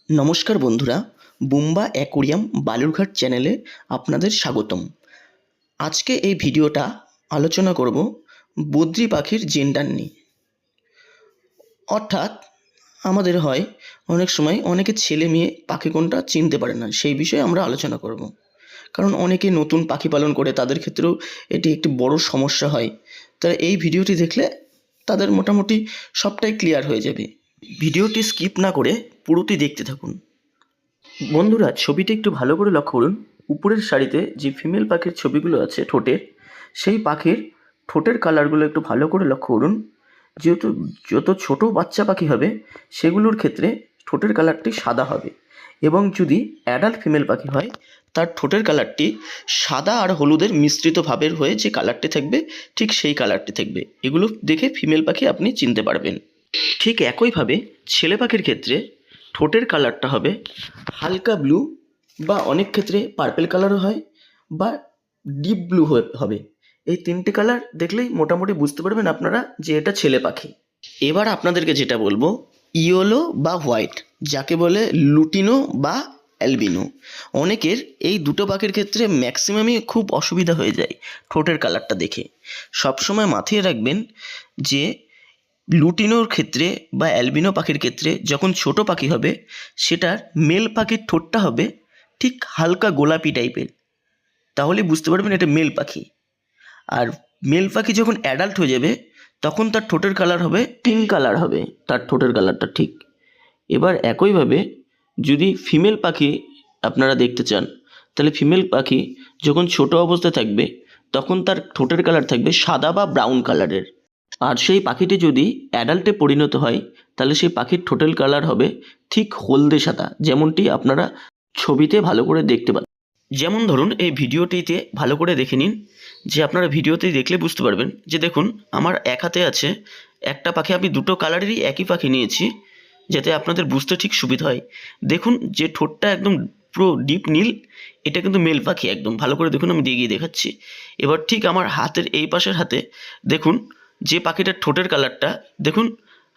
নমস্কার বন্ধুরা, বুম্বা অ্যাকোরিয়াম বালুরঘাট চ্যানেলে আপনাদের স্বাগতম। আজকে এই ভিডিওটা আলোচনা করব বদ্রি পাখির জেন্ডার নিয়ে। অর্থাৎ আমাদের হয় অনেক সময় অনেকে ছেলে মেয়ে পাখি কোনটা চিনতে পারে না, সেই বিষয়ে আমরা আলোচনা করব। কারণ অনেকে নতুন পাখি পালন করে, তাদের ক্ষেত্রেও এটি একটি বড় সমস্যা হয়। তারা এই ভিডিওটি দেখলে তাদের মোটামুটি সবটাই ক্লিয়ার হয়ে যাবে। ভিডিওটি স্কিপ না করে পুরোটি দেখতে থাকুন। বন্ধুরা, ছবিটি একটু ভালো করে লক্ষ্য করুন। উপরের সারিতে যে ফিমেল পাখির ছবিগুলো আছে ঠোঁটের, সেই পাখির ঠোঁটের কালারগুলো একটু ভালো করে লক্ষ্য করুন। যেহেতু যত ছোট বাচ্চা পাখি হবে সেগুলোর ক্ষেত্রে ঠোঁটের কালারটি সাদা হবে, এবং যদি অ্যাডাল্ট ফিমেল পাখি হয় তার ঠোঁটের কালারটি সাদা আর হলুদের মিশ্রিত ভাবের হয়ে যে কালারটি থাকবে, ঠিক সেই কালারটি থাকবে। এগুলো দেখে ফিমেল পাখি আপনি চিনতে পারবেন। ঠিক একইভাবে ছেলে পাখির ক্ষেত্রে ঠোঁটের কালারটা হবে হালকা ব্লু, বা অনেক ক্ষেত্রে পার্পেল কালারও হয়, বা ডিপ ব্লু হবে। এই তিনটে কালার দেখলেই মোটামুটি বুঝতে পারবেন আপনারা যে এটা ছেলে পাখি। এবার আপনাদেরকে যেটা বলবো, ইয়েলো বা হোয়াইট, যাকে বলে লুটিনো বা অ্যালবিনো। অনেকের এই দুটো পাখির ক্ষেত্রে ম্যাক্সিমামই খুব অসুবিধা হয়ে যায় ঠোঁটের কালারটা দেখে। সবসময় মাথায় রাখবেন যে লুটিনোর ক্ষেত্রে বা অ্যালবিনো পাখির ক্ষেত্রে যখন ছোট পাখি হবে, সেটার মেল পাখির ঠোঁটটা হবে ঠিক হালকা গোলাপি টাইপের, তাহলে বুঝতে পারবেন এটা মেল পাখি। আর মেল পাখি যখন অ্যাডাল্ট হয়ে যাবে তখন তার ঠোঁটের কালার হবে পিঙ্ক কালার হবে, তার ঠোঁটের কালারটা ঠিক। এবার একইভাবে যদি ফিমেল পাখি আপনারা দেখতে চান, তাহলে ফিমেল পাখি যখন ছোট অবস্থায় থাকবে তখন তার ঠোঁটের কালার থাকবে সাদা বা ব্রাউন কালারের। আর সেই পাখিটি যদি অ্যাডাল্টে পরিণত হয় তাহলে সেই পাখির ঠোঁটের কালার হবে ঠিক হলদে সাদা, যেমনটি আপনারা ছবিতে ভালো করে দেখতে পান। যেমন ধরুন এই ভিডিওটিতে ভালো করে দেখে নিন, যে আপনারা ভিডিওতে দেখলে বুঝতে পারবেন যে দেখুন আমার এক হাতে আছে একটা পাখি। আমি দুটো কালারেরই একই পাখি নিয়েছি যাতে আপনাদের বুঝতে ঠিক সুবিধা হয়। দেখুন যে ঠোঁটটা একদম পুরো ডিপ নীল, এটা কিন্তু মেল পাখি। একদম ভালো করে দেখুন, আমি দিয়ে গিয়ে দেখাচ্ছি। এবার ঠিক আমার হাতের এই পাশের হাতে দেখুন যে পাখিটার ঠোঁটের কালারটা দেখুন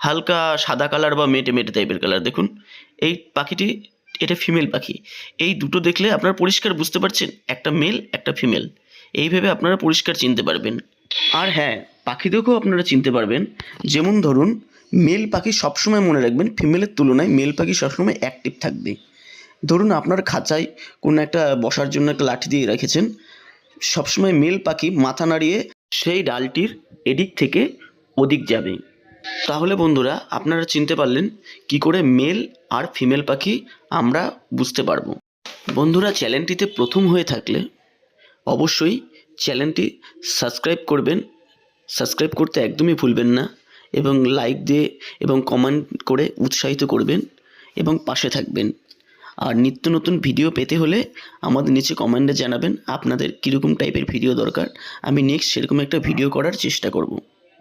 হালকা সাদা কালার বা মেটে মেটে টাইপের কালার। দেখুন এই পাখিটি, এটা ফিমেল পাখি। এই দুটো দেখলে আপনারা পরিষ্কার বুঝতে পারছেন একটা মেল একটা ফিমেল। এইভাবে আপনারা পরিষ্কার চিনতে পারবেন। আর হ্যাঁ, পাখিদেরকেও আপনারা চিনতে পারবেন। যেমন ধরুন মেল পাখি সবসময় মনে রাখবেন ফিমেলের তুলনায় মেল পাখি সবসময় অ্যাক্টিভ থাকবে। ধরুন আপনার খাঁচায় কোনো একটা বসার জন্য একটা লাঠি দিয়ে রেখেছেন, সবসময় মেল পাখি মাথা নাড়িয়ে সেই ডালটির এদিক থেকে ওদিক যাবে। তাহলে বন্ধুরা আপনারা চিনতে পারলেন কি করে মেল আর ফিমেল পাখি আমরা বুঝতে পারবো। বন্ধুরা, চ্যানেলটিতে প্রথম হয়ে থাকলে অবশ্যই চ্যানেলটি সাবস্ক্রাইব করবেন। সাবস্ক্রাইব করতে একদমই ভুলবেন না, এবং লাইক দিয়ে এবং কমেন্ট করে উৎসাহিত করবেন এবং পাশে থাকবেন। আর নিত্য নতুন ভিডিও পেতে হলে আমাদের নিচে কমেন্টে জানাবেন আপনাদের কীরকম টাইপের ভিডিও দরকার। আমি নেক্সট সেরকম একটা ভিডিও করার চেষ্টা করব।